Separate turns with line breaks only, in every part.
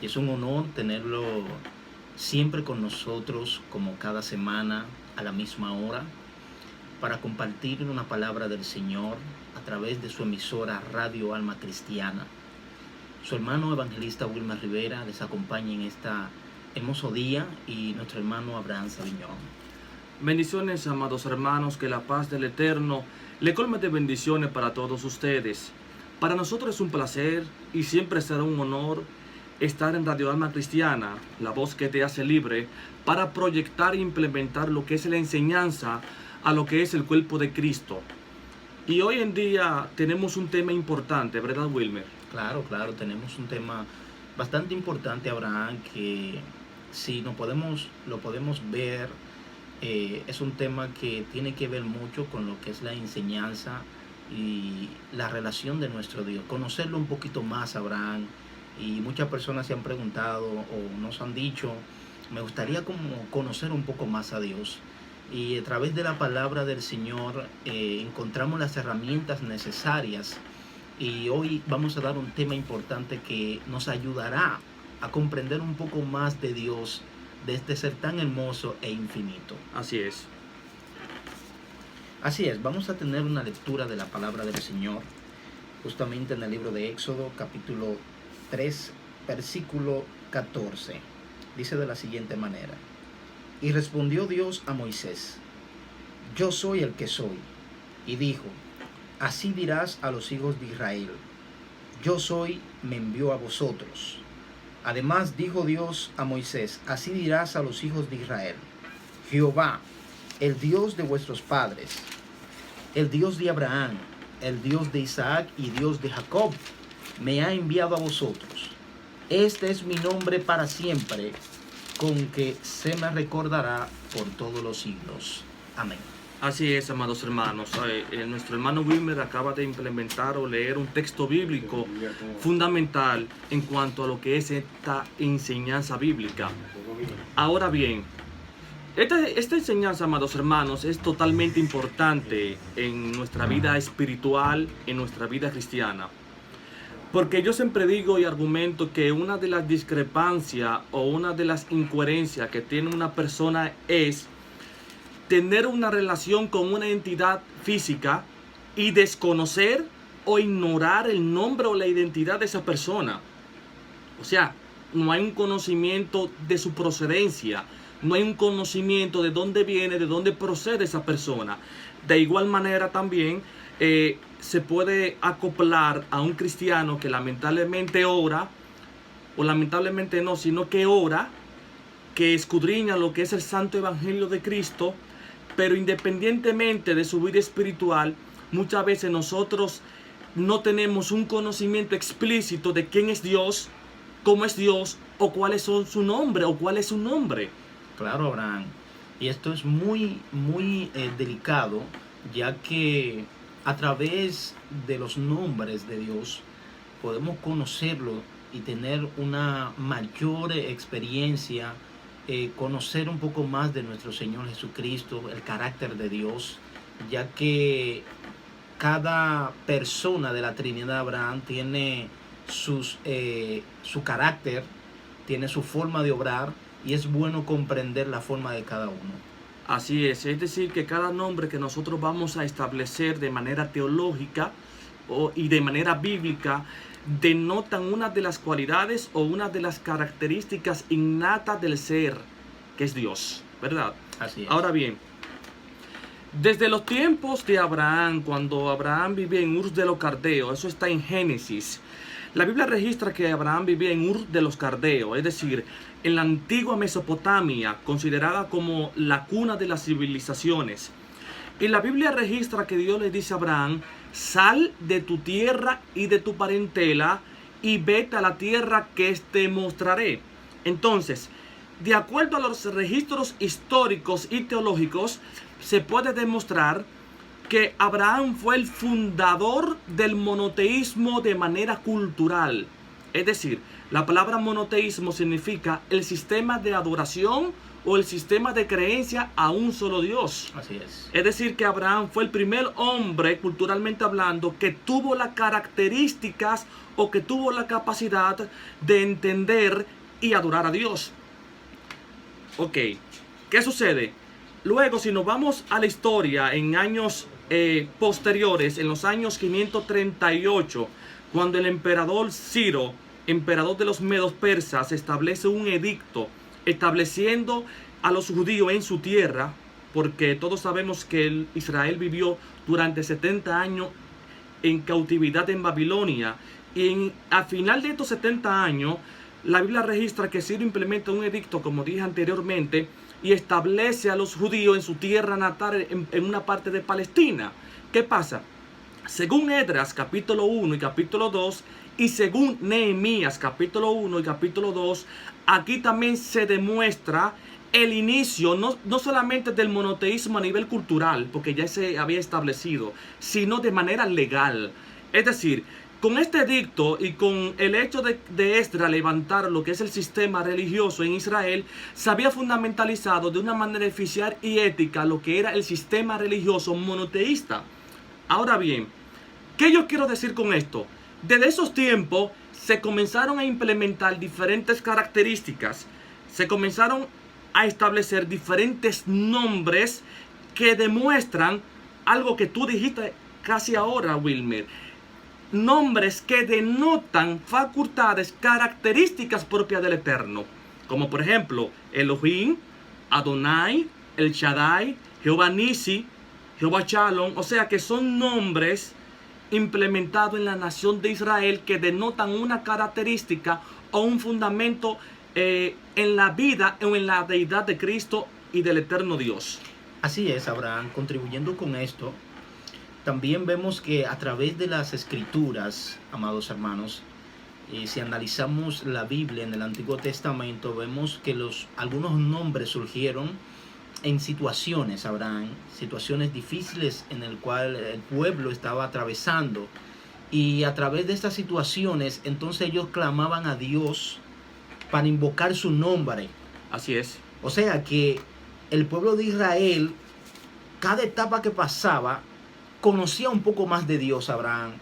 Y es un honor tenerlo siempre con nosotros, como cada semana, a la misma hora, para compartir una palabra del Señor a través de su emisora Radio Alma Cristiana. Su hermano evangelista Wilmer Rivera les acompaña en este hermoso día, y nuestro hermano Abraham Sabiñón.
Bendiciones, amados hermanos, que la paz del Eterno le colme de bendiciones para todos ustedes. Para nosotros es un placer y siempre será un honor estar en Radio Alma Cristiana, la voz que te hace libre, para proyectar e implementar lo que es la enseñanza a lo que es el cuerpo de Cristo. Y hoy en día tenemos un tema importante, ¿verdad, Wilmer?
Claro, tenemos un tema bastante importante, Abraham, que si lo podemos ver, es un tema que tiene que ver mucho con lo que es la enseñanza y la relación de nuestro Dios. Conocerlo un poquito más, Abraham, y muchas personas se han preguntado o nos han dicho, me gustaría como conocer un poco más a Dios. Y a través de la palabra del Señor encontramos las herramientas necesarias. Y hoy vamos a dar un tema importante que nos ayudará a comprender un poco más de Dios, de este ser tan hermoso e infinito.
Así es.
Así es, vamos a tener una lectura de la palabra del Señor, justamente en el libro de Éxodo, capítulo 3, versículo 14. Dice de la siguiente manera: Y respondió Dios a Moisés: Yo soy el que soy. Y dijo: Así dirás a los hijos de Israel: Yo soy, me envió a vosotros. Además dijo Dios a Moisés: Así dirás a los hijos de Israel: Jehová, el Dios de vuestros padres, el Dios de Abraham, el Dios de Isaac y Dios de Jacob, me ha enviado a vosotros. Este es mi nombre para siempre, con que se me recordará por todos los siglos. Amén.
Así es, amados hermanos. Nuestro hermano Wilmer acaba de implementar o leer un texto bíblico fundamental en cuanto a lo que es esta enseñanza bíblica. Ahora bien, esta enseñanza, amados hermanos, es totalmente importante en nuestra vida espiritual, en nuestra vida cristiana. Porque yo siempre digo y argumento que una de las discrepancias o una de las incoherencias que tiene una persona es tener una relación con una entidad física y desconocer o ignorar el nombre o la identidad de esa persona. O sea, no hay un conocimiento de su procedencia, no hay un conocimiento de dónde viene, de dónde procede esa persona. De igual manera también se puede acoplar a un cristiano que lamentablemente ora, o lamentablemente no, sino que ora, que escudriña lo que es el santo evangelio de Cristo, pero independientemente de su vida espiritual, muchas veces nosotros no tenemos un conocimiento explícito de quién es Dios, cómo es Dios, o cuáles son su nombre, o cuál es su nombre.
Claro, Abraham. Y esto es muy delicado, ya que a través de los nombres de Dios podemos conocerlo y tener una mayor experiencia, conocer un poco más de nuestro Señor Jesucristo, el carácter de Dios, ya que cada persona de la Trinidad, Abraham, tiene su carácter, tiene su forma de obrar, y es bueno comprender la forma de cada uno.
Así es decir, que cada nombre que nosotros vamos a establecer de manera teológica y de manera bíblica denotan una de las cualidades o una de las características innatas del ser, que es Dios, ¿verdad?
Así es.
Ahora bien, desde los tiempos de Abraham, cuando Abraham vivía en Ur de los Caldeos, eso está en Génesis, la Biblia registra que Abraham vivía en Ur de los Caldeos, es decir, en la antigua Mesopotamia, considerada como la cuna de las civilizaciones. Y la Biblia registra que Dios le dice a Abraham: sal de tu tierra y de tu parentela y vete a la tierra que te mostraré. Entonces, de acuerdo a los registros históricos y teológicos, se puede demostrar que Abraham fue el fundador del monoteísmo de manera cultural. Es decir, la palabra monoteísmo significa el sistema de adoración o el sistema de creencia a un solo Dios.
Así es.
Es decir, que Abraham fue el primer hombre, culturalmente hablando, que tuvo las características o que tuvo la capacidad de entender y adorar a Dios. Ok, ¿qué sucede? Luego, si nos vamos a la historia en años posteriores, en los años 538, cuando el emperador Ciro, emperador de los medos persas, establece un edicto estableciendo a los judíos en su tierra, porque todos sabemos que Israel vivió durante 70 años en cautividad en Babilonia, y al final de estos 70 años, la Biblia registra que Ciro implementa un edicto, como dije anteriormente, y establece a los judíos en su tierra natal, en una parte de Palestina. ¿Qué pasa? Según Esdras capítulo 1 y capítulo 2, y según Nehemías capítulo 1 y capítulo 2, aquí también se demuestra el inicio no solamente del monoteísmo a nivel cultural, porque ya se había establecido, sino de manera legal. Es decir, con este edicto y con el hecho de Esdras levantar lo que es el sistema religioso en Israel, se había fundamentalizado de una manera oficial y ética lo que era el sistema religioso monoteísta. Ahora bien, ¿qué yo quiero decir con esto? Desde esos tiempos se comenzaron a implementar diferentes características, se comenzaron a establecer diferentes nombres que demuestran algo que tú dijiste casi ahora, Wilmer. Nombres que denotan facultades, características propias del Eterno, como por ejemplo Elohim, Adonai, El Shaddai, Jehová Nisi, Jehová Shalom. O sea que son nombres implementados en la nación de Israel que denotan una característica o un fundamento en la vida o en la deidad de Cristo y del eterno Dios.
Así es, Abraham. Contribuyendo con esto, también vemos que a través de las escrituras, amados hermanos, si analizamos la Biblia en el Antiguo Testamento, vemos que algunos nombres surgieron en situaciones, Abraham, situaciones difíciles en el cual el pueblo estaba atravesando. Y a través de estas situaciones, entonces ellos clamaban a Dios para invocar su nombre.
Así es.
O sea que el pueblo de Israel, cada etapa que pasaba, conocía un poco más de Dios, Abraham.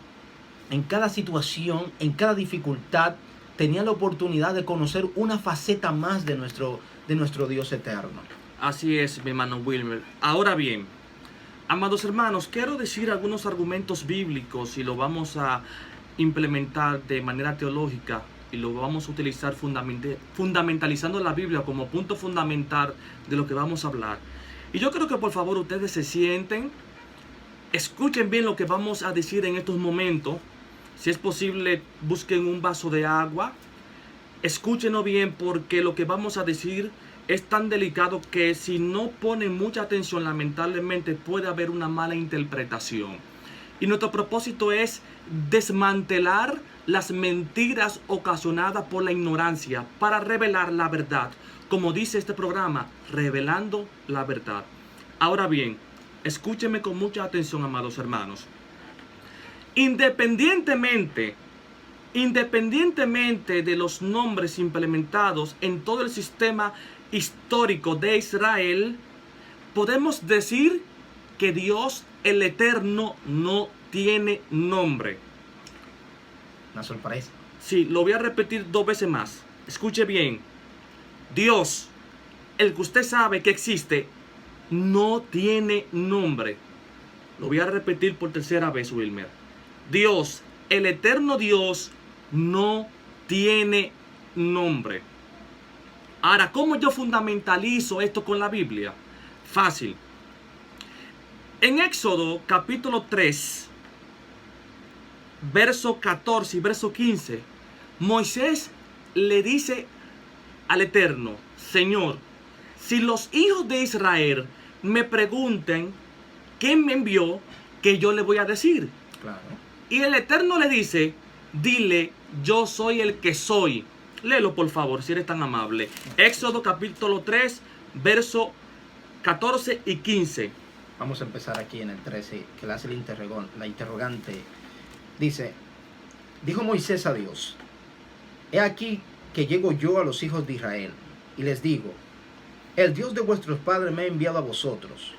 En cada situación, en cada dificultad, tenía la oportunidad de conocer una faceta más de nuestro Dios eterno.
Así es, mi hermano Wilmer. Ahora bien, amados hermanos, quiero decir algunos argumentos bíblicos y lo vamos a implementar de manera teológica y lo vamos a utilizar fundamentalizando la Biblia como punto fundamental de lo que vamos a hablar. Y yo creo que por favor ustedes se sienten, escuchen bien lo que vamos a decir en estos momentos. Si es posible, busquen un vaso de agua. Escúchenlo bien porque lo que vamos a decir es tan delicado que si no ponen mucha atención, lamentablemente puede haber una mala interpretación. Y nuestro propósito es desmantelar las mentiras ocasionadas por la ignorancia para revelar la verdad. Como dice este programa, revelando la verdad. Ahora bien, escúchenme con mucha atención, amados hermanos. Independientemente de los nombres implementados en todo el sistema histórico de Israel, podemos decir que Dios el Eterno no tiene nombre.
Una sorpresa.
Sí, lo voy a repetir 2 veces más. Escuche bien. Dios, el que usted sabe que existe, no tiene nombre. Lo voy a repetir por 3ª vez, Wilmer. Dios, el eterno Dios, no tiene nombre. Ahora, ¿cómo yo fundamentalizo esto con la Biblia? Fácil. En Éxodo capítulo 3, verso 14 y verso 15, Moisés le dice al Eterno: Señor, si los hijos de Israel me pregunten quién me envió, ¿qué yo le voy a decir?
Claro.
Y el Eterno le dice: dile, yo soy el que soy. Léelo por favor, si eres tan amable. Éxodo capítulo 3, verso 14 y 15.
Vamos a empezar aquí en el 13, que le hace la interrogante. Dice: dijo Moisés a Dios: He aquí que llego yo a los hijos de Israel, y les digo, el Dios de vuestros padres me ha enviado a vosotros.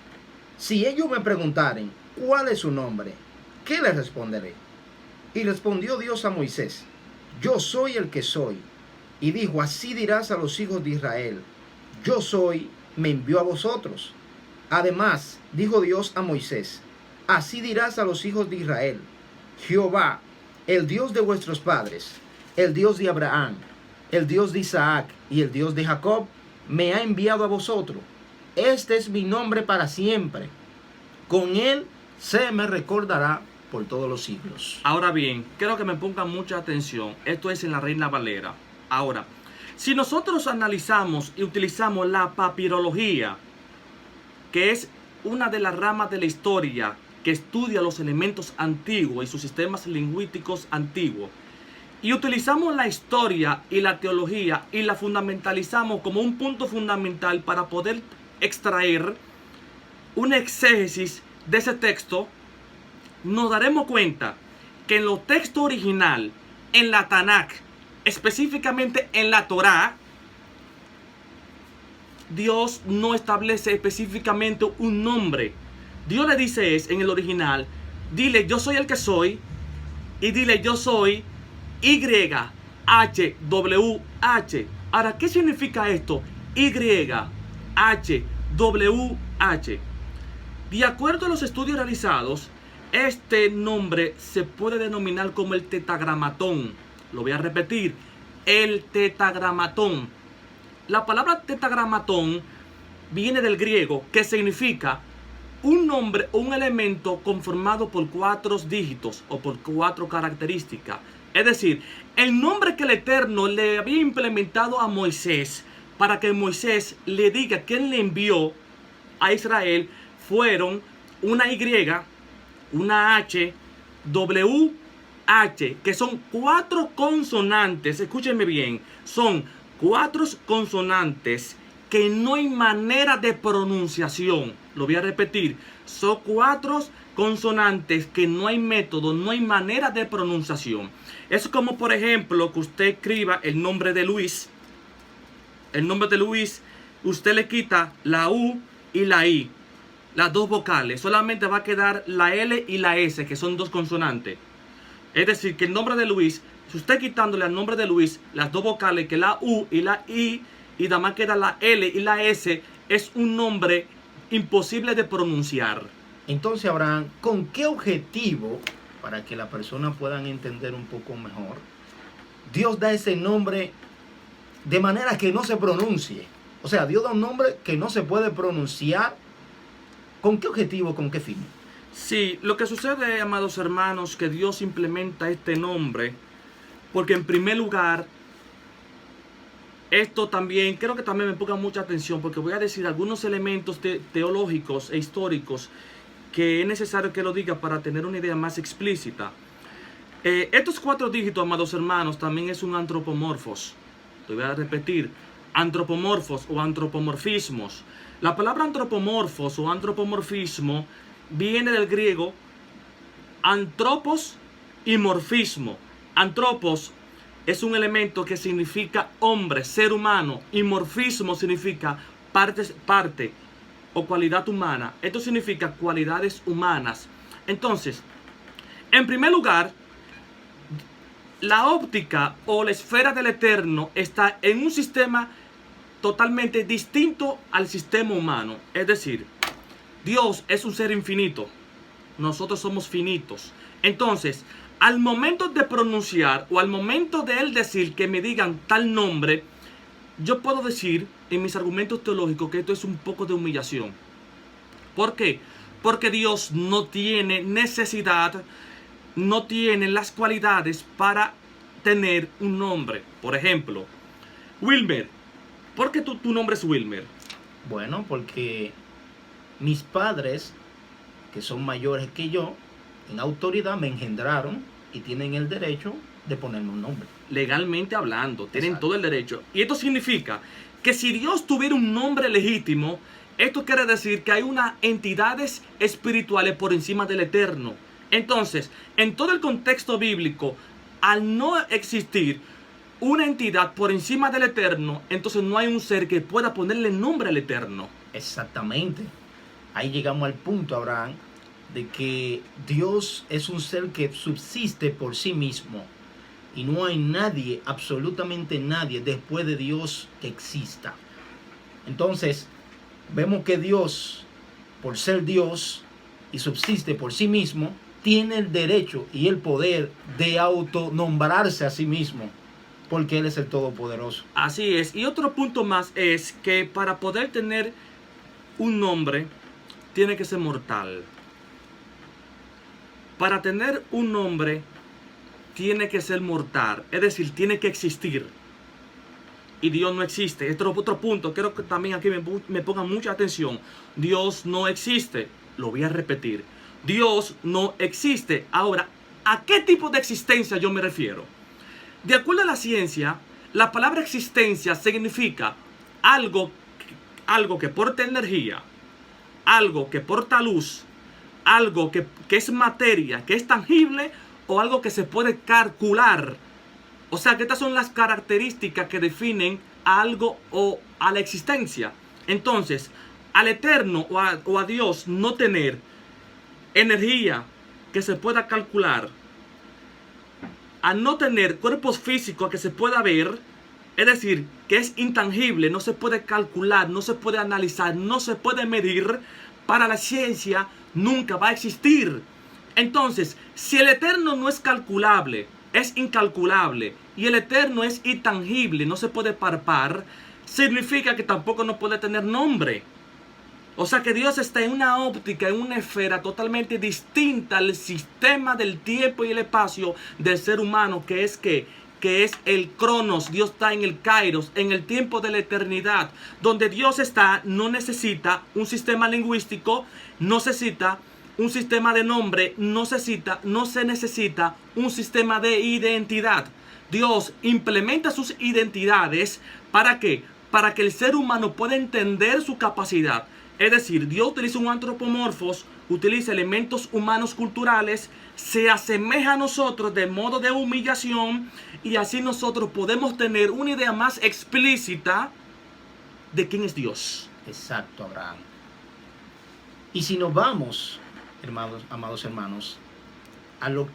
Si ellos me preguntaren, ¿cuál es su nombre?, ¿qué les responderé? Y respondió Dios a Moisés, yo soy el que soy. Y dijo, así dirás a los hijos de Israel, yo soy, me envió a vosotros. Además, dijo Dios a Moisés, así dirás a los hijos de Israel, Jehová, el Dios de vuestros padres, el Dios de Abraham, el Dios de Isaac y el Dios de Jacob, me ha enviado a vosotros. Este es mi nombre para siempre. Con él se me recordará por todos los siglos.
Ahora bien, quiero que me pongan mucha atención. Esto es en la Reina Valera. Ahora, si nosotros analizamos y utilizamos la papirología, que es una de las ramas de la historia que estudia los elementos antiguos y sus sistemas lingüísticos antiguos, y utilizamos la historia y la teología y la fundamentalizamos como un punto fundamental para poder extraer una exégesis de ese texto, nos daremos cuenta que en los textos original, en la Tanakh, específicamente en la Torá, Dios no establece específicamente un nombre. Dios le dice en el original, dile yo soy el que soy, y dile yo soy YHWH. Ahora, ¿qué significa esto? YHWH. De acuerdo a los estudios realizados, este nombre se puede denominar como el tetagramatón. Lo voy a repetir, el tetagramatón. La palabra tetagramatón viene del griego, que significa un nombre o un elemento conformado por 4 dígitos o por 4 características. Es decir, el nombre que el Eterno le había implementado a Moisés para que Moisés le diga quién le envió a Israel fueron una Y, una H, WH, que son 4 consonantes. Escúchenme bien, son 4 consonantes que no hay manera de pronunciación. Lo voy a repetir, son 4 consonantes que no hay método, no hay manera de pronunciación. Es como, por ejemplo, que usted escriba el nombre de Luis. El nombre de Luis, usted le quita la U y la I, las 2 vocales. Solamente va a quedar la L y la S, que son 2 consonantes. Es decir, que el nombre de Luis, si usted quitándole al nombre de Luis las 2 vocales, que la U y la I, y nada más queda la L y la S, es un nombre imposible de pronunciar.
Entonces, Abraham, ¿con qué objetivo, para que la persona puedan entender un poco mejor, Dios da ese nombre de manera que no se pronuncie? O sea, Dios da un nombre que no se puede pronunciar. ¿Con qué objetivo, con qué fin?
Sí, lo que sucede, amados hermanos, que Dios implementa este nombre, porque en primer lugar, esto también, creo que también me ponga mucha atención, porque voy a decir algunos elementos teológicos e históricos que es necesario que lo diga para tener una idea más explícita. Estos 4 dígitos, amados hermanos, también es un antropomorfos. Lo voy a repetir, antropomorfos o antropomorfismos. La palabra antropomorfos o antropomorfismo viene del griego antropos y morfismo. Antropos es un elemento que significa hombre, ser humano, y morfismo significa parte o cualidad humana. Esto significa cualidades humanas. Entonces, en primer lugar, la óptica o la esfera del Eterno está en un sistema totalmente distinto al sistema humano. Es decir, Dios es un ser infinito, nosotros somos finitos. Entonces, al momento de pronunciar o al momento de él decir que me digan tal nombre, yo puedo decir en mis argumentos teológicos que esto es un poco de humillación. ¿Por qué? Porque Dios no tiene necesidad, no tiene las cualidades para tener un nombre. Por ejemplo, Wilmer. ¿Por qué tu nombre es Wilmer?
Bueno, porque mis padres, que son mayores que yo, en autoridad me engendraron y tienen el derecho de ponerme un nombre.
Legalmente hablando, tienen
Exacto.
todo el derecho. Y esto significa que si Dios tuviera un nombre legítimo, esto quiere decir que hay unas entidades espirituales por encima del Eterno. Entonces, en todo el contexto bíblico, al no existir una entidad por encima del Eterno, entonces no hay un ser que pueda ponerle nombre al Eterno.
Exactamente. Ahí llegamos al punto, Abraham, de que Dios es un ser que subsiste por sí mismo. Y no hay nadie, absolutamente nadie, después de Dios que exista. Entonces, vemos que Dios, por ser Dios y subsiste por sí mismo, tiene el derecho y el poder de autonombrarse a sí mismo, porque Él es el Todopoderoso.
Así es. Y otro punto más es que para poder tener un nombre, tiene que ser mortal. Para tener un nombre, tiene que ser mortal. Es decir, tiene que existir. Y Dios no existe. Este es otro punto. Quiero que también aquí me pongan mucha atención. Dios no existe. Lo voy a repetir. Dios no existe. Ahora, ¿a qué tipo de existencia yo me refiero? De acuerdo a la ciencia, la palabra existencia significa algo que porta energía, algo que porta luz, algo que es materia, que es tangible, o algo que se puede calcular. O sea que estas son las características que definen a algo o a la existencia. Entonces, al Eterno o a Dios no tener energía que se pueda calcular, a no tener cuerpos físicos que se pueda ver, es decir, que es intangible, no se puede calcular, no se puede analizar, no se puede medir, para la ciencia nunca va a existir. Entonces, si el Eterno no es calculable, es incalculable, y el Eterno es intangible, no se puede palpar, significa que tampoco no puede tener nombre. O sea que Dios está en una óptica, en una esfera totalmente distinta al sistema del tiempo y el espacio del ser humano, que es el Cronos. Dios está en el Kairos, en el tiempo de la eternidad. Donde Dios está, no necesita un sistema lingüístico, no necesita un sistema de nombre, no se necesita un sistema de identidad. Dios implementa sus identidades, ¿para qué? Para que el ser humano pueda entender su capacidad. Es decir, Dios utiliza un antropomorfos, utiliza elementos humanos culturales, se asemeja a nosotros de modo de humillación, y así nosotros podemos tener una idea más explícita de quién es Dios.
Exacto, Abraham. Y si nos vamos, amados hermanos, al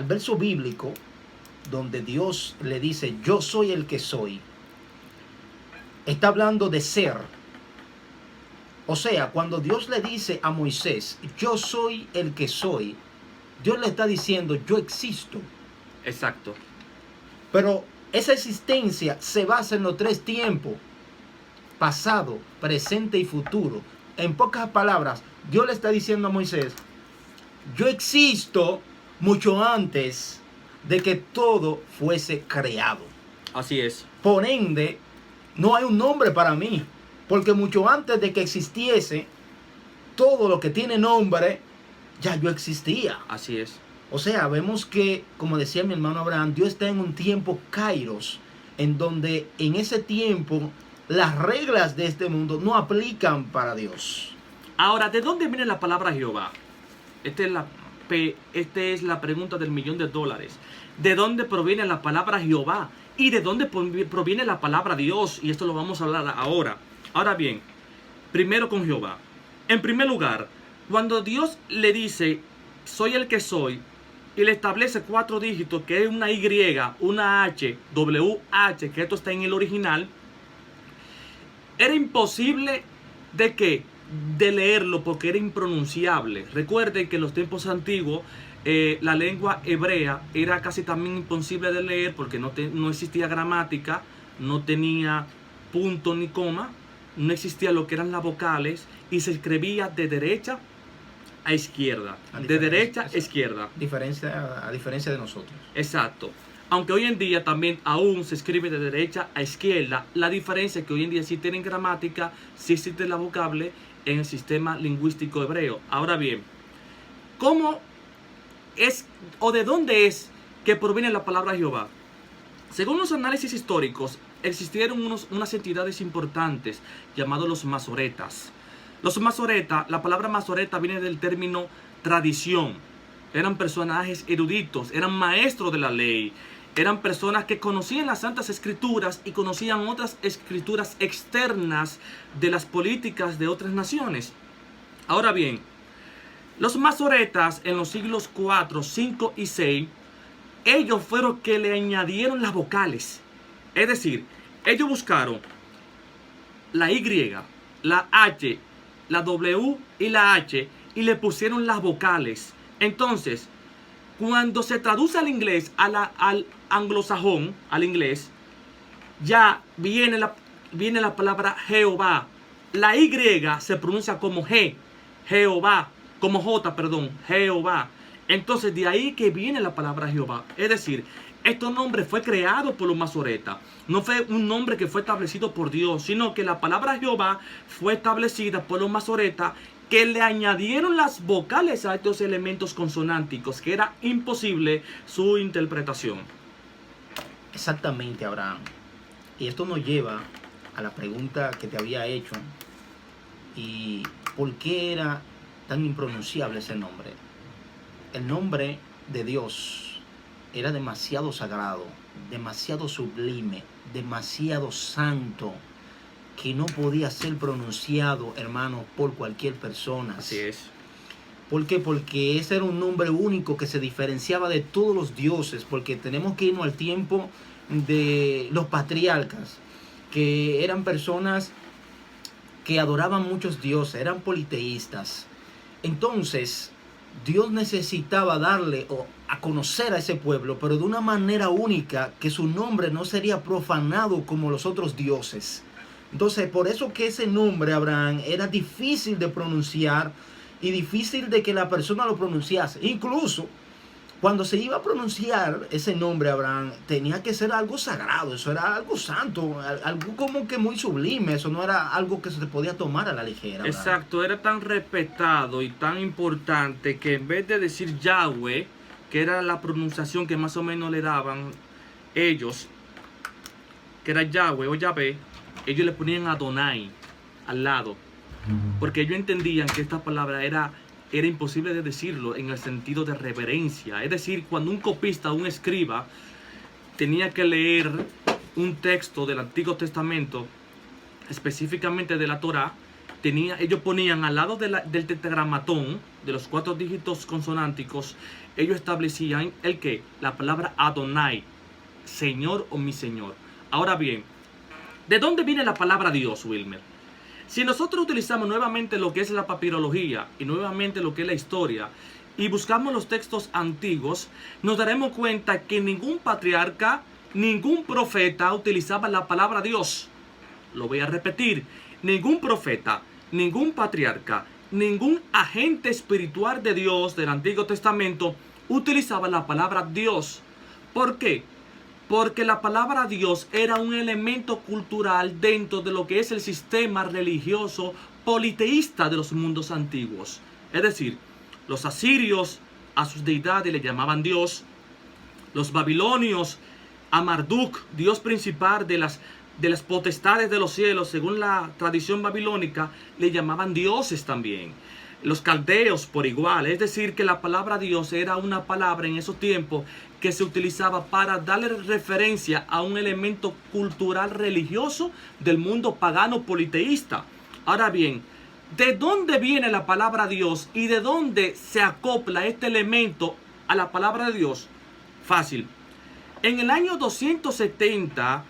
verso bíblico, donde Dios le dice, yo soy el que soy, está hablando de ser. O sea, cuando Dios le dice a Moisés, yo soy el que soy, Dios le está diciendo, yo existo.
Exacto.
Pero esa existencia se basa en los tres tiempos, pasado, presente y futuro. En pocas palabras, Dios le está diciendo a Moisés, yo existo mucho antes de que todo fuese creado.
Así es.
Por ende, no hay un nombre para mí. Porque mucho antes de que existiese, todo lo que tiene nombre, ya yo existía.
Así es.
O sea, vemos que, como decía mi hermano Abraham, Dios está en un tiempo kairos, en donde en ese tiempo las reglas de este mundo no aplican para Dios.
Ahora, ¿de dónde viene la palabra Jehová? Esta es la pregunta del $1.000.000. ¿De dónde proviene la palabra Jehová? ¿Y de dónde proviene la palabra Dios? Y esto lo vamos a hablar ahora. Ahora bien, primero con Jehová. En primer lugar, cuando Dios le dice, soy el que soy, y le establece 4 dígitos, que es una Y, una H, WH, que esto está en el original, era imposible de leerlo porque era impronunciable. Recuerden que en los tiempos antiguos la lengua hebrea era casi también imposible de leer porque no existía gramática, no tenía punto ni coma, no existía lo que eran las vocales, y se escribía de derecha a izquierda, de derecha a izquierda.
A diferencia de nosotros.
Exacto. Aunque hoy en día también aún se escribe de derecha a izquierda, la diferencia es que hoy en día sí tienen gramática, sí existe la vocable en el sistema lingüístico hebreo. Ahora bien, ¿cómo es o de dónde es que proviene la palabra Jehová? Según los análisis históricos, existieron unas entidades importantes llamados los masoretas. Los masoretas, la palabra masoreta viene del término tradición. Eran personajes eruditos, eran maestros de la ley. eran personas que conocían las Santas Escrituras y conocían otras escrituras externas de las políticas de otras naciones. Ahora bien, los masoretas en los siglos 4, 5 y 6, ellos fueron que le añadieron las vocales. Es decir, ellos buscaron la Y, la H, la W y la H y le pusieron las vocales. Entonces, cuando se traduce al inglés, al anglosajón, al inglés, ya viene la palabra Jehová. La Y se pronuncia como G, Jehová, como J, perdón, Jehová. Entonces de ahí que viene la palabra Jehová. Es decir, este nombre fue creado por los masoretas. No fue un nombre que fue establecido por Dios, sino que la palabra Jehová fue establecida por los masoretas, que le añadieron las vocales a estos elementos consonánticos, que era imposible su interpretación.
Exactamente, Abraham. Y esto nos lleva a la pregunta que te había hecho. ¿Y por qué era tan impronunciable ese nombre? El nombre de Dios era demasiado sagrado, demasiado sublime, demasiado santo, que no podía ser pronunciado, hermano, por cualquier persona.
Así es.
¿Por qué? Porque ese era un nombre único que se diferenciaba de todos los dioses, porque tenemos que irnos al tiempo de los patriarcas, que eran personas que adoraban muchos dioses, eran politeístas. Entonces, Dios necesitaba darle a conocer a ese pueblo, pero de una manera única, que su nombre no sería profanado como los otros dioses. Entonces, por eso que ese nombre, Abraham, era difícil de pronunciar y difícil de que la persona lo pronunciase. Incluso, cuando se iba a pronunciar ese nombre, Abraham, tenía que ser algo sagrado, eso era algo santo, algo como que muy sublime, eso no era algo que se podía tomar a la ligera, Abraham.
Exacto, era tan respetado y tan importante que en vez de decir Yahweh, que era la pronunciación que más o menos le daban ellos, que era Yahweh o Yahvé, ellos le ponían Adonai al lado, porque ellos entendían que esta palabra era imposible de decirlo en el sentido de reverencia. Es decir, cuando un copista, un escriba, tenía que leer un texto del Antiguo Testamento, específicamente de la Torá, ellos ponían al lado del tetragramatón, de los 4 dígitos consonánticos, ellos establecían la palabra Adonai, Señor o mi Señor. Ahora bien, ¿de dónde viene la palabra Dios, Wilmer? Si nosotros utilizamos nuevamente lo que es la papirología y nuevamente lo que es la historia y buscamos los textos antiguos, nos daremos cuenta que ningún patriarca, ningún profeta utilizaba la palabra Dios. Lo voy a repetir, ningún profeta, ningún patriarca, ningún agente espiritual de Dios del Antiguo Testamento utilizaba la palabra Dios. ¿Por qué? Porque la palabra Dios era un elemento cultural dentro de lo que es el sistema religioso politeísta de los mundos antiguos. Es decir, los asirios a sus deidades le llamaban Dios. Los babilonios a Marduk, dios principal de las potestades de los cielos, según la tradición babilónica, le llamaban dioses también. Los caldeos por igual. Es decir, que la palabra Dios era una palabra en esos tiempos que se utilizaba para darle referencia a un elemento cultural religioso del mundo pagano politeísta. Ahora bien, ¿de dónde viene la palabra Dios y de dónde se acopla este elemento a la palabra de Dios? Fácil. En el año 270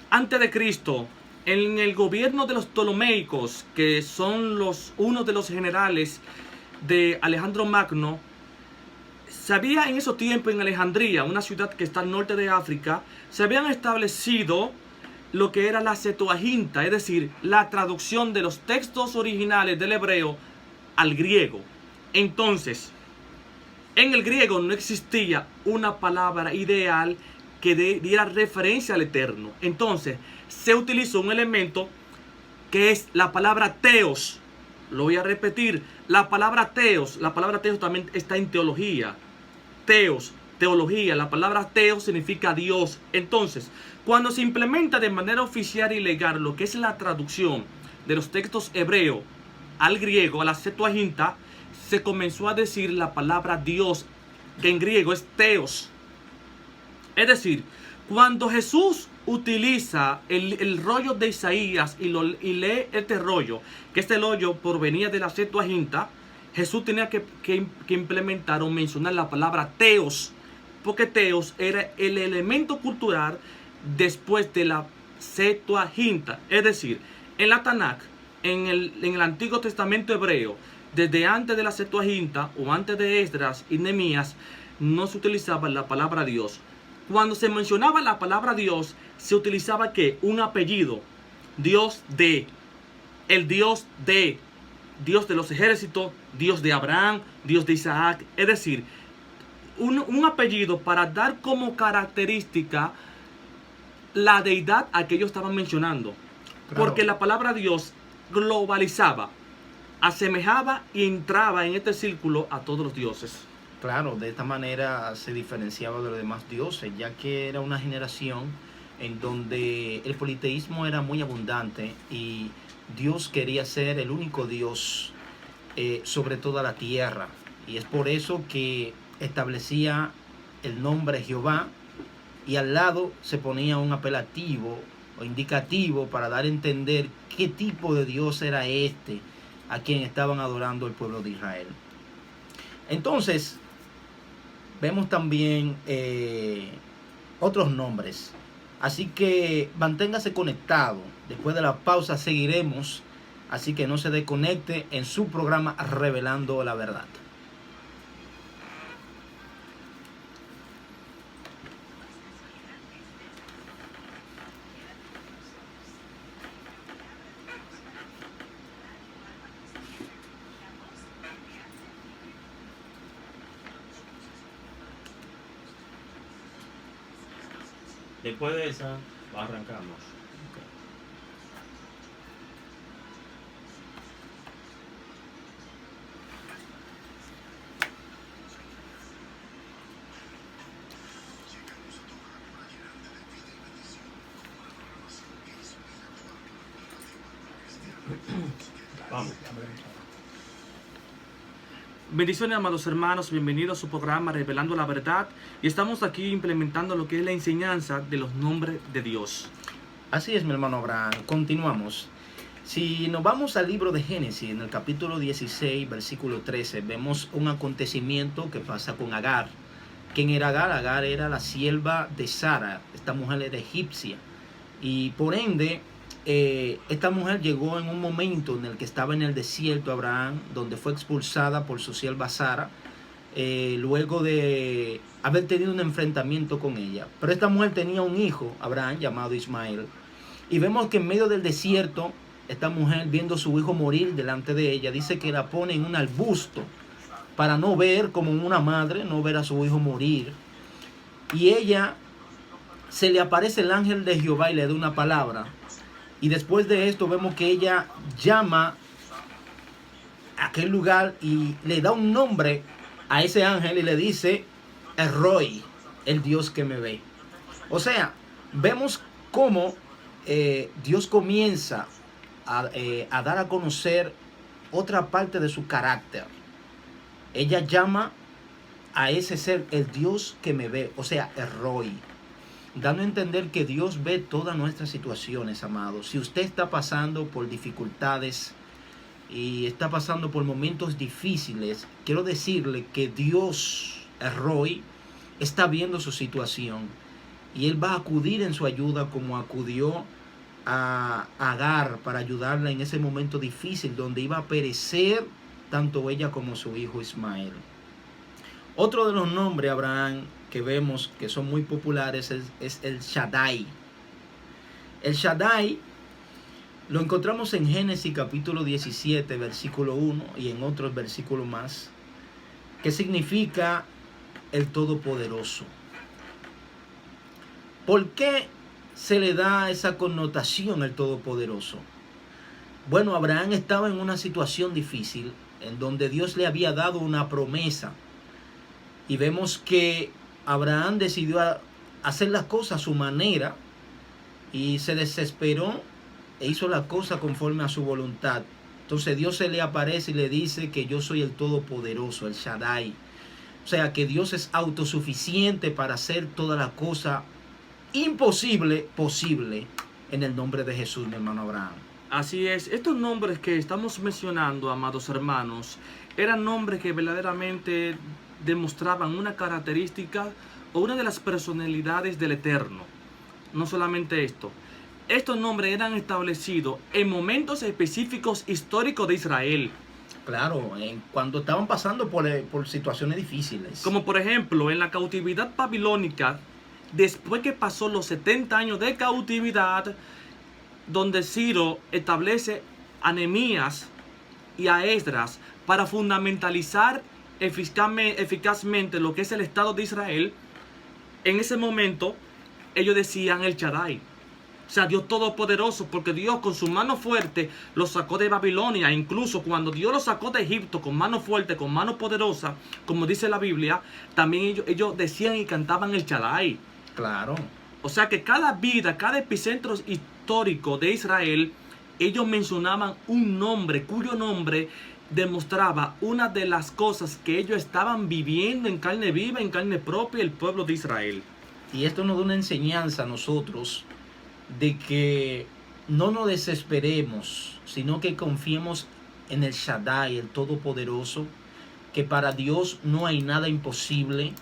a.C., en el gobierno de los Ptolomeicos, que son uno de los generales de Alejandro Magno, se había en esos tiempos en Alejandría, una ciudad que está al norte de África, se habían establecido lo que era la Septuaginta, es decir, la traducción de los textos originales del hebreo al griego. Entonces, en el griego no existía una palabra ideal que diera referencia al Eterno. Entonces, se utilizó un elemento que es la palabra teos. Lo voy a repetir, la palabra teos también está en teología. Teos, teología, la palabra teos significa Dios. Entonces, cuando se implementa de manera oficial y legal lo que es la traducción de los textos hebreos al griego, a la Septuaginta, se comenzó a decir la palabra Dios, que en griego es teos. Es decir, cuando Jesús utiliza el rollo de Isaías y lee este rollo, que este rollo provenía de la Septuaginta, Jesús tenía que implementar o mencionar la palabra teos, porque teos era el elemento cultural después de la Septuaginta. Es decir, en la Tanakh, en el Antiguo Testamento hebreo, desde antes de la Septuaginta o antes de Esdras y Nehemías, no se utilizaba la palabra Dios. Cuando se mencionaba la palabra Dios, se utilizaba ¿qué? Un apellido. Dios de, el Dios de los ejércitos, Dios de Abraham, Dios de Isaac. Es decir, un apellido para dar como característica la deidad a que ellos estaban mencionando. Claro. Porque la palabra Dios globalizaba, asemejaba y entraba en este círculo a todos los dioses.
Claro, de esta manera se diferenciaba de los demás dioses, ya que era una generación en donde el politeísmo era muy abundante y Dios quería ser el único Dios sobre toda la tierra. Y es por eso que establecía el nombre Jehová y al lado se ponía un apelativo o indicativo para dar a entender qué tipo de Dios era este a quien estaban adorando el pueblo de Israel. Entonces, vemos también otros nombres. Así que manténgase conectado. Después de la pausa seguiremos. Así que no se desconecte en su programa Revelando la Verdad.
Después de esa, arrancamos. Vamos.
Bendiciones, amados hermanos, bienvenidos a su programa Revelando la Verdad. Y estamos aquí implementando lo que es la enseñanza de los nombres de Dios.
Así es, mi hermano Abraham. Continuamos. Si nos vamos al libro de Génesis, en el capítulo 16, versículo 13, vemos un acontecimiento que pasa con Agar. ¿Quién era Agar? Agar era la sierva de Sara. Esta mujer era egipcia. Y por ende, esta mujer llegó en un momento en el que estaba en el desierto Abraham, donde fue expulsada por su sierva Sara, luego de haber tenido un enfrentamiento con ella. Pero esta mujer tenía un hijo, Abraham, llamado Ismael. Y vemos que en medio del desierto, esta mujer, viendo a su hijo morir delante de ella, dice que la pone en un arbusto para no ver, como una madre, no ver a su hijo morir. Y ella, se le aparece el ángel de Jehová y le da una palabra. Y después de esto vemos que ella llama a aquel lugar y le da un nombre a ese ángel y le dice El Roi, el Dios que me ve. O sea, vemos cómo Dios comienza a dar a conocer otra parte de su carácter. Ella llama a ese ser el Dios que me ve, o sea, El Roi, dando a entender que Dios ve todas nuestras situaciones, amados. Si usted está pasando por dificultades y está pasando por momentos difíciles, quiero decirle que Dios, el Roi, está viendo su situación y Él va a acudir en su ayuda, como acudió a Agar para ayudarla en ese momento difícil donde iba a perecer tanto ella como su hijo Ismael. Otro de los nombres, Abraham, que vemos que son muy populares es el Shaddai. El Shaddai lo encontramos en Génesis capítulo 17, versículo 1 y en otros versículos más, que significa el Todopoderoso. ¿Por qué se le da esa connotación al Todopoderoso? Bueno, Abraham estaba en una situación difícil en donde Dios le había dado una promesa. Y vemos que Abraham decidió hacer las cosas a su manera y se desesperó e hizo las cosas conforme a su voluntad. Entonces Dios se le aparece y le dice que yo soy el Todopoderoso, el Shaddai. O sea que Dios es autosuficiente para hacer toda la cosa imposible, posible, en el nombre de Jesús, mi hermano Abraham.
Así es, estos nombres que estamos mencionando, amados hermanos, eran nombres que verdaderamente demostraban una característica o una de las personalidades del Eterno. No solamente esto, estos nombres eran establecidos en momentos específicos históricos de Israel.
Claro, cuando estaban pasando por situaciones difíciles.
Como por ejemplo, en la cautividad babilónica, después que pasó los 70 años de cautividad, donde Ciro establece a Nehemías y a Esdras para fundamentalizar eficazmente lo que es el Estado de Israel. En ese momento ellos decían el Shaddai, o sea, Dios Todopoderoso, porque Dios con su mano fuerte los sacó de Babilonia. Incluso cuando Dios los sacó de Egipto con mano fuerte, con mano poderosa, como dice la Biblia, también ellos decían y cantaban el Shaddai.
Claro.
O sea que cada vida, cada epicentro histórico de Israel, ellos mencionaban un nombre, cuyo nombre demostraba una de las cosas que ellos estaban viviendo en carne viva, en carne propia, el pueblo de Israel.
Y esto nos da una enseñanza a nosotros de que no nos desesperemos, sino que confiemos en el Shaddai, el Todopoderoso, que para Dios no hay nada imposible.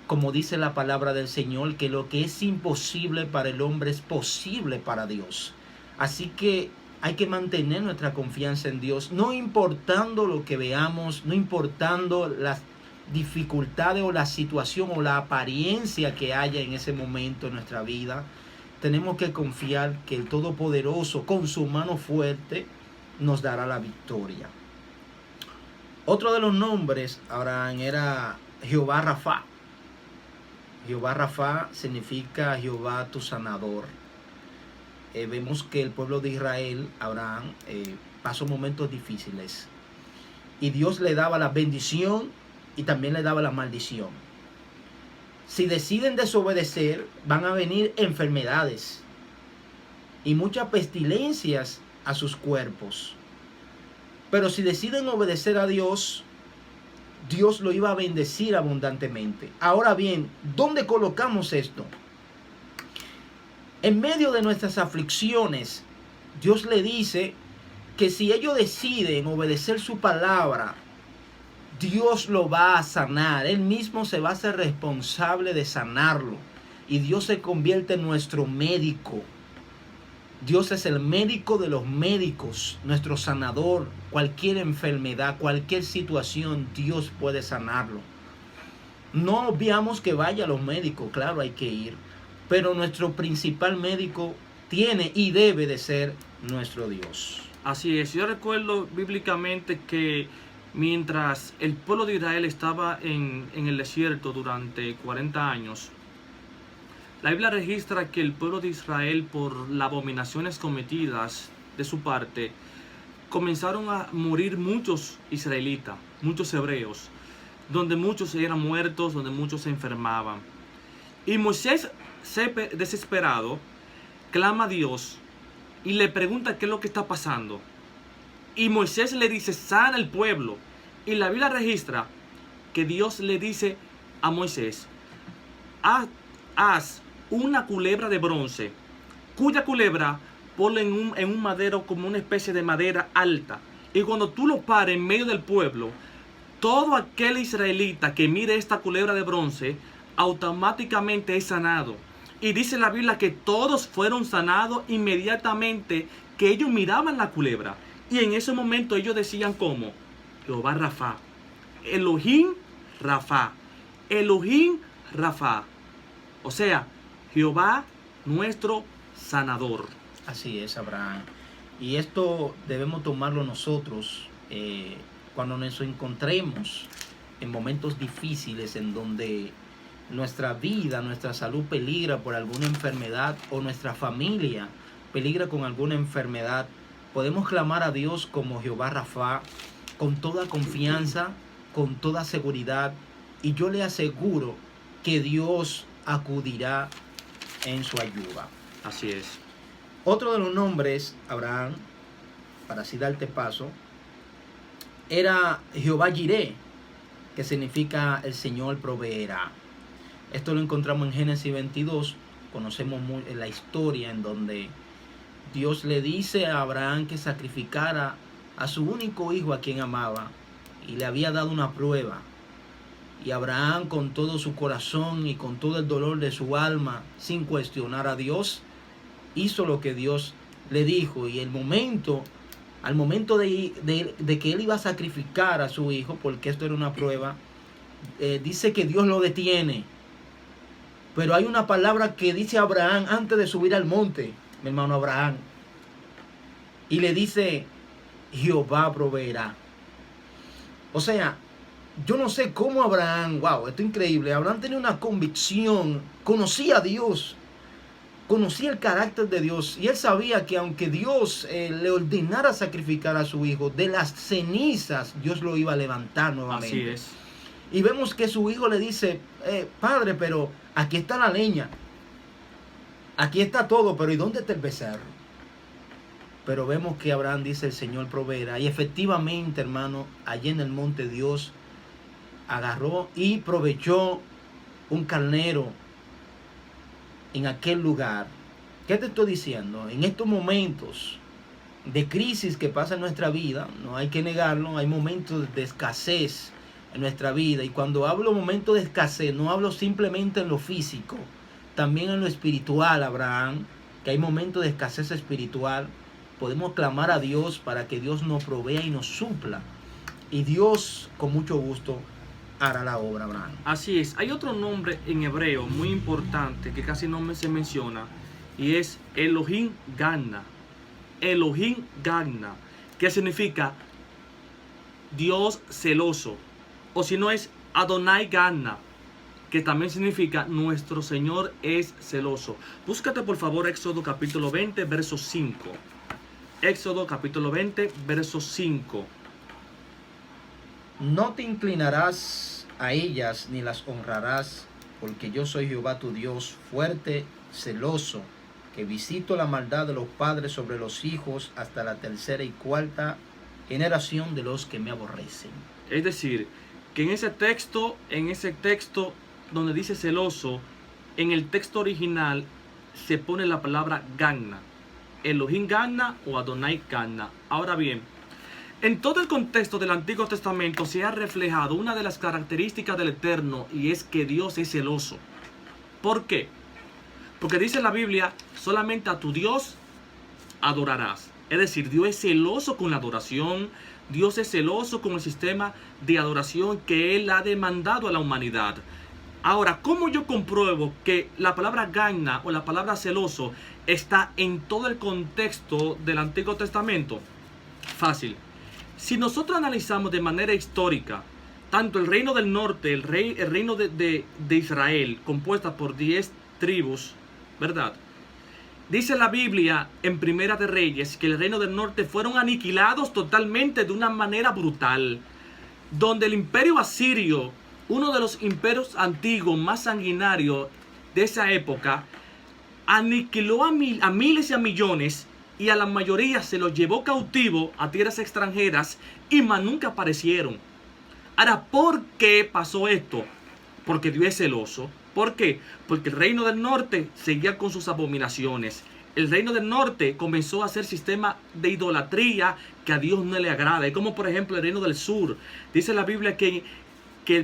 Como dice la palabra del Señor, que lo que es imposible para el hombre es posible para Dios. Así que hay que mantener nuestra confianza en Dios, no importando lo que veamos, no importando las dificultades o la situación o la apariencia que haya en ese momento en nuestra vida. Tenemos que confiar que el Todopoderoso, con su mano fuerte, nos dará la victoria. Otro de los nombres, Abraham, era Jehová Rafa. Jehová Rafa significa Jehová tu sanador. Vemos que el pueblo de Israel, Abraham, pasó momentos difíciles. Y Dios le daba la bendición y también le daba la maldición. Si deciden desobedecer, van a venir enfermedades y muchas pestilencias a sus cuerpos. Pero si deciden obedecer a Dios, Dios lo iba a bendecir abundantemente. Ahora bien, ¿dónde colocamos esto? En medio de nuestras aflicciones, Dios le dice que si ellos deciden obedecer su palabra, Dios lo va a sanar. Él mismo se va a hacer responsable de sanarlo. Y Dios se convierte en nuestro médico. Dios es el médico de los médicos, nuestro sanador. Cualquier enfermedad, cualquier situación, Dios puede sanarlo. No obviamos que vaya a los médicos, claro, hay que ir. Pero nuestro principal médico tiene y debe de ser nuestro Dios.
Así es, yo recuerdo bíblicamente que mientras el pueblo de Israel estaba en el desierto durante 40 años, la Biblia registra que el pueblo de Israel, por las abominaciones cometidas de su parte, comenzaron a morir muchos israelitas, muchos hebreos, donde muchos eran muertos, donde muchos se enfermaban. Y Moisés, desesperado, clama a Dios y le pregunta qué es lo que está pasando. Y Moisés le dice, sana el pueblo. Y la Biblia registra que Dios le dice a Moisés, haz una culebra de bronce, cuya culebra ponla en un madero como una especie de madera alta. Y cuando tú lo pares en medio del pueblo, todo aquel israelita que mire esta culebra de bronce, automáticamente es sanado. Y dice la Biblia que todos fueron sanados inmediatamente que ellos miraban la culebra. Y en ese momento ellos decían como, Jehová Rafa, Elohim Rafa, Elohim Rafa. O sea, Jehová nuestro sanador.
Así es, Abraham. Y esto debemos tomarlo nosotros cuando nos encontremos en momentos difíciles en donde nuestra vida, nuestra salud peligra por alguna enfermedad o nuestra familia peligra con alguna enfermedad. Podemos clamar a Dios como Jehová Rafa con toda confianza, con toda seguridad, y yo le aseguro que Dios acudirá en su ayuda.
Así es.
Otro de los nombres, Abraham, para así darte paso, era Jehová Jireh. que significa el Señor proveerá. Esto lo encontramos en Génesis 22. Conocemos la historia en donde Dios le dice a Abraham que sacrificara a su único hijo a quien amaba y le había dado una prueba. Y Abraham, con todo su corazón y con todo el dolor de su alma, sin cuestionar a Dios, hizo lo que Dios le dijo. Y al momento de que él iba a sacrificar a su hijo, porque esto era una prueba, dice que Dios lo detiene. Pero hay una palabra que dice Abraham antes de subir al monte, mi hermano Abraham. Y le dice, Jehová proveerá. O sea, yo no sé cómo Abraham, wow, esto es increíble. Abraham tenía una convicción, conocía a Dios, conocía el carácter de Dios. Y él sabía que aunque Dios le ordenara sacrificar a su hijo, de las cenizas Dios lo iba a levantar nuevamente.
Así es.
Y vemos que su hijo le dice, padre, pero aquí está la leña, aquí está todo, pero ¿y dónde está el becerro? Pero vemos que Abraham dice, el Señor proveerá. Y efectivamente, hermano, allí en el monte Dios agarró y proveyó un carnero en aquel lugar. ¿Qué te estoy diciendo? En estos momentos de crisis que pasa en nuestra vida, no hay que negarlo, hay momentos de escasez en nuestra vida. Y cuando hablo momentos de escasez, no hablo simplemente en lo físico, también en lo espiritual, Abraham, que hay momentos de escasez espiritual. Podemos clamar a Dios para que Dios nos provea y nos supla. Y Dios, con mucho gusto, hará la obra, Abraham.
Así es. Hay otro nombre en hebreo muy importante que casi no se menciona, y es Elohim Gana. Elohim Gana, que significa Dios celoso. O si no, es Adonai Gana, que también significa nuestro Señor es celoso. Búscate por favor Éxodo capítulo 20, verso 5. Éxodo capítulo 20, verso 5.
No te inclinarás a ellas ni las honrarás, porque yo soy Jehová tu Dios, fuerte, celoso, que visito la maldad de los padres sobre los hijos hasta la tercera y cuarta generación de los que me aborrecen.
Es decir, que en ese texto donde dice celoso, en el texto original se pone la palabra Gana. Elohim Gana o Adonai Gana. Ahora bien, en todo el contexto del Antiguo Testamento se ha reflejado una de las características del Eterno, y es que Dios es celoso. ¿Por qué? Porque dice la Biblia, solamente a tu Dios adorarás. Es decir, Dios es celoso con la adoración. Dios es celoso con el sistema de adoración que Él ha demandado a la humanidad. Ahora, ¿cómo yo compruebo que la palabra Gana o la palabra celoso está en todo el contexto del Antiguo Testamento? Fácil. Si nosotros analizamos de manera histórica, tanto el reino del norte, el reino de Israel, compuesta por 10 tribus, ¿verdad? Dice la Biblia en Primera de Reyes que el reino del norte fueron aniquilados totalmente de una manera brutal, donde el imperio asirio, uno de los imperios antiguos más sanguinarios de esa época, aniquiló a miles y a millones, y a la mayoría se los llevó cautivo a tierras extranjeras y más nunca aparecieron. Ahora, ¿por qué pasó esto? Porque Dios es celoso. ¿Por qué? Porque el reino del norte seguía con sus abominaciones. El reino del norte comenzó a hacer sistema de idolatría que a Dios no le agrada. Es como por ejemplo el reino del sur. Dice la Biblia que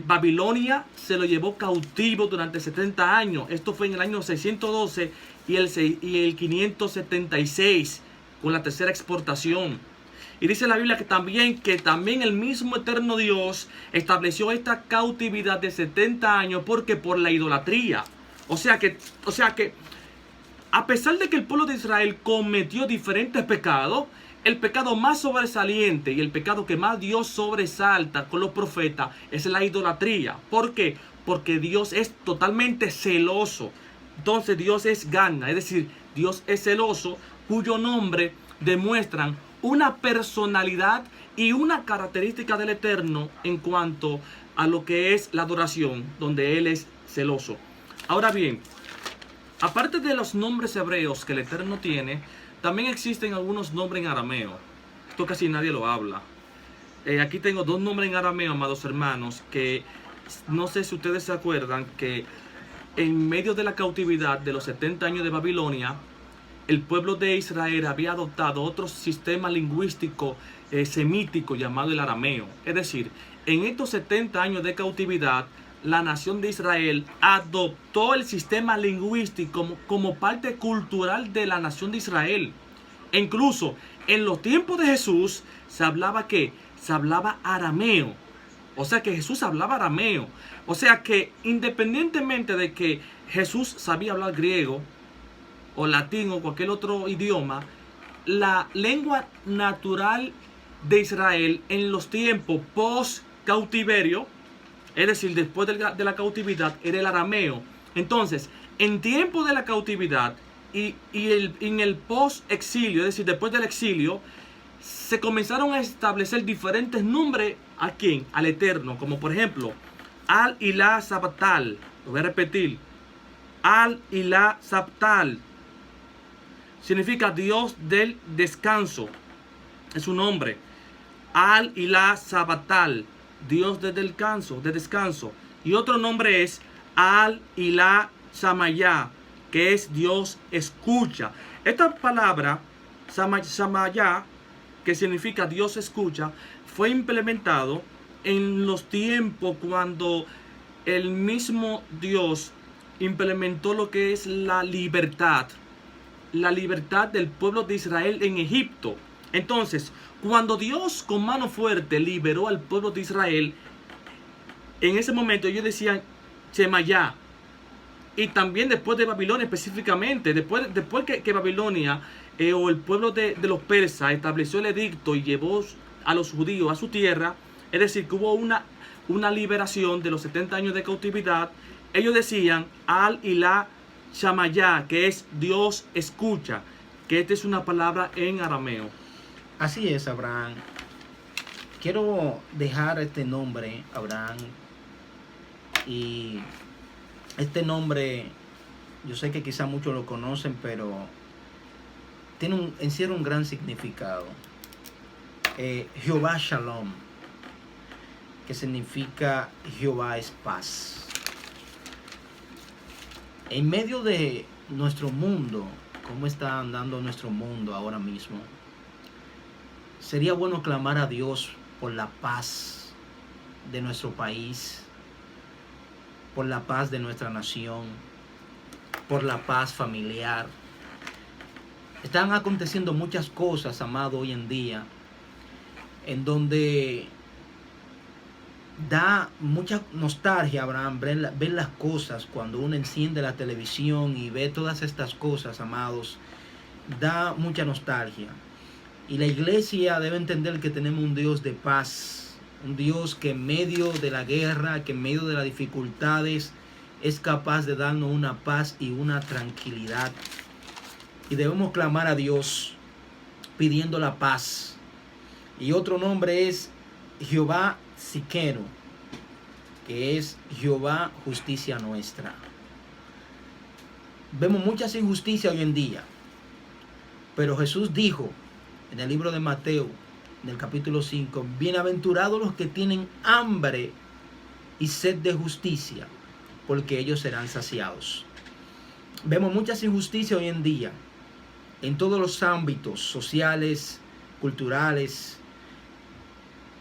Babilonia se lo llevó cautivo durante 70 años. Esto fue en el año 612 y el 576 con la tercera exportación. Y dice la Biblia que también el mismo eterno Dios estableció esta cautividad de 70 años porque por la idolatría. O sea que a pesar de que el pueblo de Israel cometió diferentes pecados, el pecado más sobresaliente y el pecado que más Dios sobresalta con los profetas es la idolatría. ¿Por qué? Porque Dios es totalmente celoso. Entonces Dios es Gana, es decir, Dios es celoso, cuyo nombre demuestran una personalidad y una característica del Eterno en cuanto a lo que es la adoración, donde Él es celoso. Ahora bien, aparte de los nombres hebreos que el Eterno tiene, también existen algunos nombres en arameo. Esto casi nadie lo habla. aquí tengo dos nombres en arameo, amados hermanos, que no sé si ustedes se acuerdan que en medio de la cautividad de los 70 años de Babilonia, el pueblo de Israel había adoptado otro sistema lingüístico semítico llamado el arameo. Es decir, en estos 70 años de cautividad, la nación de Israel adoptó el sistema lingüístico como parte cultural de la nación de Israel. E incluso en los tiempos de Jesús se hablaba ¿qué? Se hablaba arameo. O sea que Jesús hablaba arameo. O sea que independientemente de que Jesús sabía hablar griego o latín o cualquier otro idioma, la lengua natural de Israel en los tiempos post cautiverio, es decir, después de la cautividad, era el arameo. Entonces, en tiempo de la cautividad en el post-exilio, es decir, después del exilio, se comenzaron a establecer diferentes nombres ¿a quién? Al Eterno, como por ejemplo, Al-Ilah Sabtal. Lo voy a repetir. Al-Ilah Sabtal significa Dios del descanso. Es un nombre. Al-Ilah Sabtal, Dios del descanso. Y otro nombre es Al-Ilah Shamayá, que es Dios escucha. Esta palabra Shamayá, que significa Dios escucha, fue implementado en los tiempos cuando el mismo Dios implementó lo que es la libertad del pueblo de Israel en Egipto. Entonces, cuando Dios con mano fuerte liberó al pueblo de Israel, en ese momento ellos decían Shemayá. Y también después de Babilonia específicamente, después que Babilonia o el pueblo de los persas estableció el edicto y llevó a los judíos a su tierra, es decir, que hubo una liberación de los 70 años de cautividad, ellos decían Al-Ilah Shamayá, que es Dios escucha, que esta es una palabra en arameo.
Así es, Abraham. Quiero dejar este nombre, Abraham, y este nombre, yo sé que quizá muchos lo conocen, pero encierra un gran significado. Jehová Shalom, que significa Jehová es paz. En medio de nuestro mundo, cómo está andando nuestro mundo ahora mismo, sería bueno clamar a Dios por la paz de nuestro país, por la paz de nuestra nación, por la paz familiar. Están aconteciendo muchas cosas, amado, hoy en día, en donde da mucha nostalgia, Abraham, ver las cosas cuando uno enciende la televisión y ve todas estas cosas, amados. Da mucha nostalgia. Y la iglesia debe entender que tenemos un Dios de paz, un Dios que en medio de la guerra, que en medio de las dificultades, es capaz de darnos una paz y una tranquilidad. Y debemos clamar a Dios pidiendo la paz. Y otro nombre es Jehová Siqueno, que es Jehová justicia nuestra. Vemos muchas injusticias hoy en día, pero Jesús dijo en el libro de Mateo, en el capítulo 5, bienaventurados los que tienen hambre y sed de justicia, porque ellos serán saciados. Vemos muchas injusticias hoy en día, en todos los ámbitos sociales, culturales,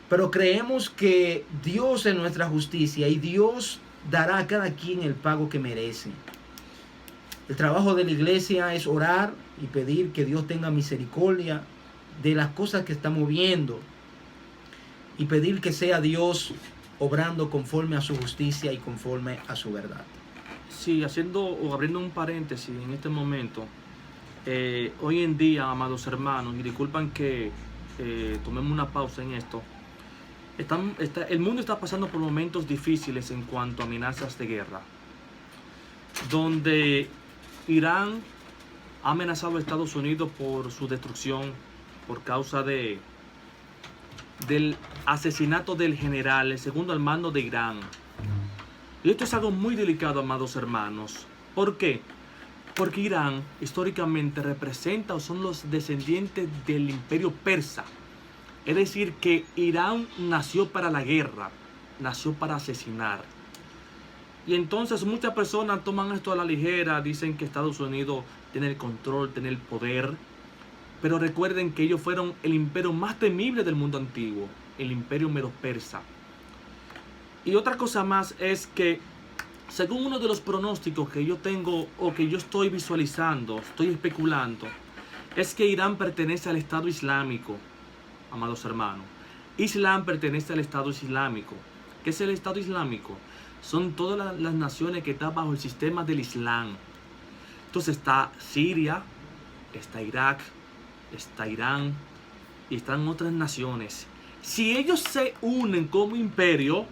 pero creemos que Dios es nuestra justicia y Dios dará a cada quien el pago que merece. El trabajo de la iglesia es orar y pedir que Dios tenga misericordia de las cosas que estamos viendo y pedir que sea Dios obrando conforme a su justicia y conforme a su verdad.
Sí, abriendo un paréntesis en este momento, hoy en día, amados hermanos, y disculpan que tomemos una pausa en esto, el mundo está pasando por momentos difíciles en cuanto a amenazas de guerra, donde Irán ha amenazado a Estados Unidos por su destrucción por causa del asesinato del general, el segundo al mando de Irán. Y esto es algo muy delicado, amados hermanos. ¿Por qué? Porque Irán históricamente representa o son los descendientes del imperio persa. Es decir, que Irán nació para la guerra, nació para asesinar. Y entonces muchas personas toman esto a la ligera, dicen que Estados Unidos tiene el control, tiene el poder. Pero recuerden que ellos fueron el imperio más temible del mundo antiguo, el imperio medo-persa. Y otra cosa más es que, según uno de los pronósticos que yo tengo o que yo estoy visualizando, estoy especulando, es que Irán pertenece al Estado Islámico, amados hermanos. Islam pertenece al Estado Islámico. ¿Qué es el Estado Islámico? Son todas las naciones que están bajo el sistema del Islam. Entonces está Siria, está Irak, está Irán y están otras naciones. Si ellos se unen como imperio,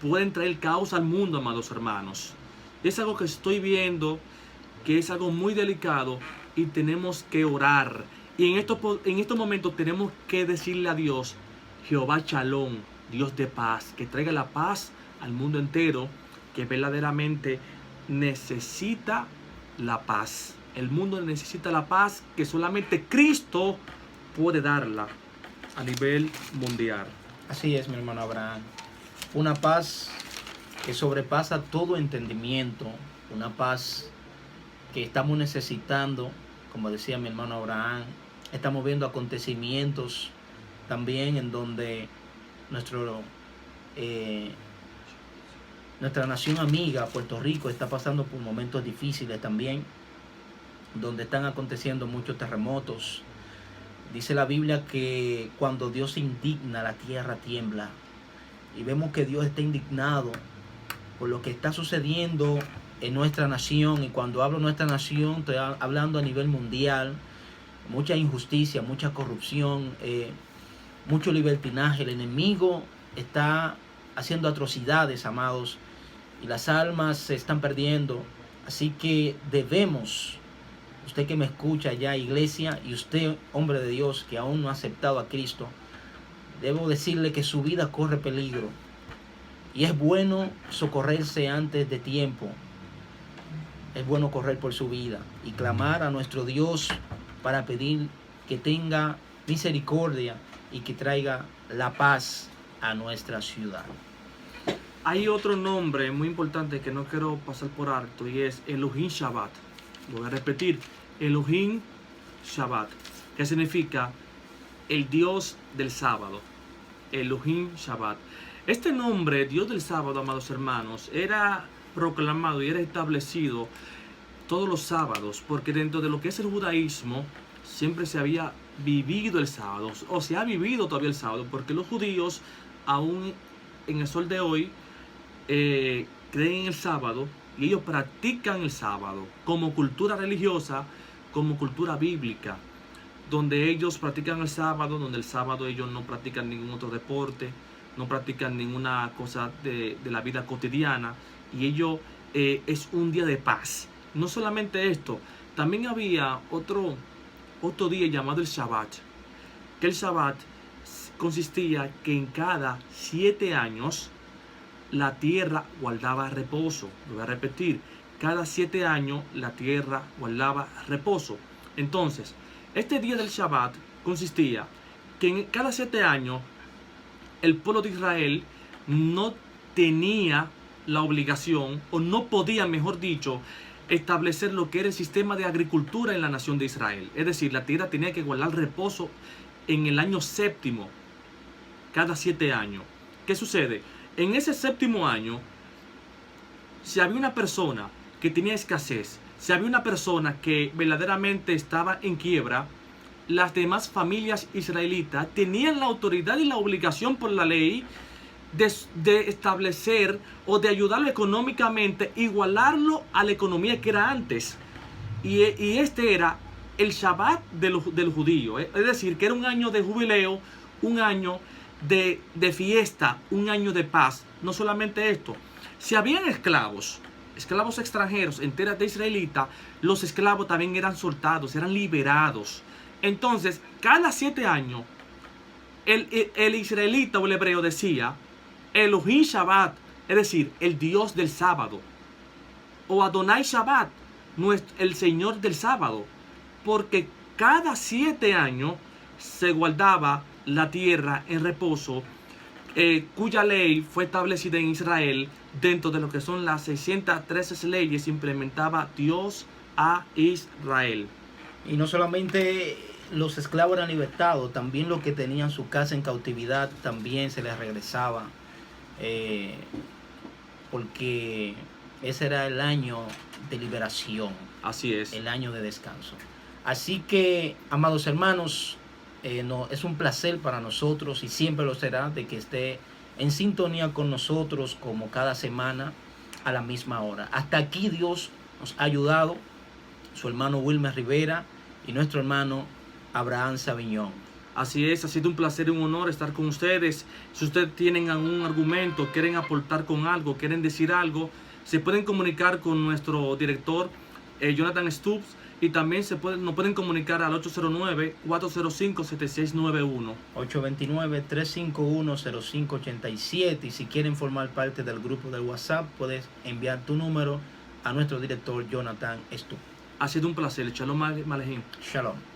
pueden traer caos al mundo, amados hermanos. Es algo que estoy viendo, que es algo muy delicado y tenemos que orar. Y en estos momentos tenemos que decirle a Dios, Jehová Shalom, Dios de paz, que traiga la paz al mundo entero, que verdaderamente necesita la paz. El mundo necesita la paz que solamente Cristo puede darla a nivel mundial.
Así es, mi hermano Abraham. Una paz que sobrepasa todo entendimiento. Una paz que estamos necesitando, como decía mi hermano Abraham. Estamos viendo acontecimientos también en donde nuestra nación amiga, Puerto Rico, está pasando por momentos difíciles también, donde están aconteciendo muchos terremotos. Dice la Biblia que cuando Dios se indigna, la tierra tiembla. Y vemos que Dios está indignado por lo que está sucediendo en nuestra nación. Y cuando hablo de nuestra nación, estoy hablando a nivel mundial. Mucha injusticia, mucha corrupción, mucho libertinaje. El enemigo está haciendo atrocidades, amados, y las almas se están perdiendo. Así que debemos, usted que me escucha ya, iglesia, y usted, hombre de Dios, que aún no ha aceptado a Cristo, debo decirle que su vida corre peligro. Y es bueno socorrerse antes de tiempo. Es bueno correr por su vida y clamar a nuestro Dios para pedir que tenga misericordia y que traiga la paz a nuestra ciudad.
Hay otro nombre muy importante que no quiero pasar por alto y es Elohim Shabbat. Lo voy a repetir, Elohim Shabbat, que significa el Dios del sábado. Elohim Shabbat. Este nombre, Dios del sábado, amados hermanos, era proclamado y era establecido todos los sábados, porque dentro de lo que es el judaísmo siempre se había vivido el sábado, o se ha vivido todavía el sábado, porque los judíos aún en el sol de hoy creen en el sábado y ellos practican el sábado como cultura religiosa, como cultura bíblica, donde ellos practican el sábado, donde el sábado ellos no practican ningún otro deporte, no practican ninguna cosa de la vida cotidiana, y ellos es un día de paz. No solamente esto, también había otro día llamado el Shabbat, que el Shabbat consistía que en cada 7 años la tierra guardaba reposo. Lo voy a repetir, cada 7 años la tierra guardaba reposo. Entonces, este día del Shabbat consistía que en cada 7 años el pueblo de Israel no tenía la obligación, o no podía, mejor dicho, establecer lo que era el sistema de agricultura en la nación de Israel. Es decir, la tierra tenía que guardar reposo en el año séptimo, cada 7 años. ¿Qué sucede? En ese séptimo año, si había una persona que tenía escasez, si había una persona que verdaderamente estaba en quiebra, las demás familias israelitas tenían la autoridad y la obligación por la ley de establecer o de ayudarlo económicamente, igualarlo a la economía que era antes. Y este era el Shabbat del judío, es decir, que era un año de jubileo, un año de fiesta, un año de paz. No solamente esto, si habían esclavos extranjeros en tierras de israelita, los esclavos también eran soltados, eran liberados. Entonces, cada 7 años, el israelita o el hebreo decía Elohim Shabbat, es decir, el Dios del sábado, o Adonai Shabbat, el Señor del sábado, porque cada 7 años se guardaba la tierra en reposo, cuya ley fue establecida en Israel dentro de lo que son las 613 leyes implementaba Dios a Israel.
Y no solamente los esclavos eran libertados, también los que tenían su casa en cautividad también se les regresaba, porque ese era el año de liberación,
Así es.
el año de descanso. Así que, amados hermanos, es un placer para nosotros y siempre lo será de que esté en sintonía con nosotros como cada semana a la misma hora. Hasta aquí Dios nos ha ayudado, su hermano Wilmer Rivera y nuestro hermano Abraham Sabiñón.
Así es, ha sido un placer y un honor estar con ustedes. Si ustedes tienen algún argumento, quieren aportar con algo, quieren decir algo, se pueden comunicar con nuestro director Jonathan Stubbs, y también nos pueden comunicar al 809-405-7691.
829-351-0587. Y si quieren formar parte del grupo de WhatsApp, puedes enviar tu número a nuestro director Jonathan Stubbs.
Ha sido un placer. Shalom Malejim.
Shalom.